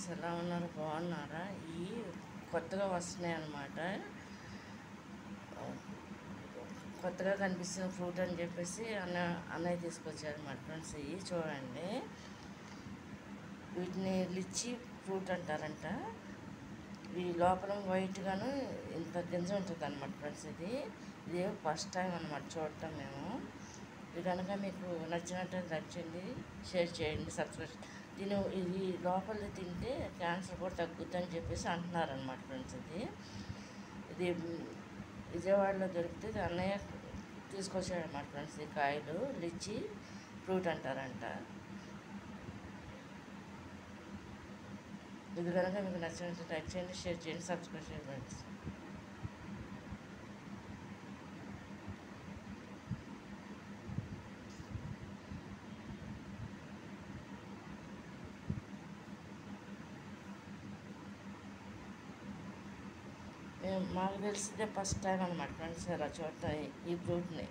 Friends, ఎలా ఉన్నారు? బాగున్నారా? ఈ కొత్తగా వస్తున్నాయి అన్నమాట. కొత్తగా కనిపిస్తున్న ఫ్రూట్ అని చెప్పేసి అన్నయ్య తీసుకొచ్చారు అన్నమాట ఫ్రెండ్స్. ఇవి చూడండి, వీటిని లిచ్చి ఫ్రూట్ అంటారంట. ఈ లోపల వైట్గాను ఇంత గింజ ఉంటుంది అన్నమాట ఫ్రెండ్స్. ఇది ఫస్ట్ టైం అన్నమాట చూడటం మేము. ఇది కనుక మీకు నచ్చినట్టు లైక్ చేయండి, షేర్ చేయండి, సబ్స్క్రైబ్. ఇది లోపలిది తింటే క్యాన్సర్ కూడా తగ్గుద్దని చెప్పేసి అంటున్నారనమాట ఫ్రెండ్స్. ఇది విజయవాడలో దొరికితే అన్నయ్య తీసుకొచ్చాడనమాట ఫ్రెండ్స్. ఈ కాయలు లిచ్చి ఫ్రూట్ అంటారంట. ఇది కనుక మీకు నచ్చినట్టు లైక్ చేయండి, షేర్ చేయండి, సబ్స్క్రైబ్ చేయండి ఫ్రెండ్స్. మాకు తెలిసిందే ఫస్ట్ టైం అనమాట ఫ్రెండ్స్ అలా చూడటం ఈ ఫ్రూట్ని.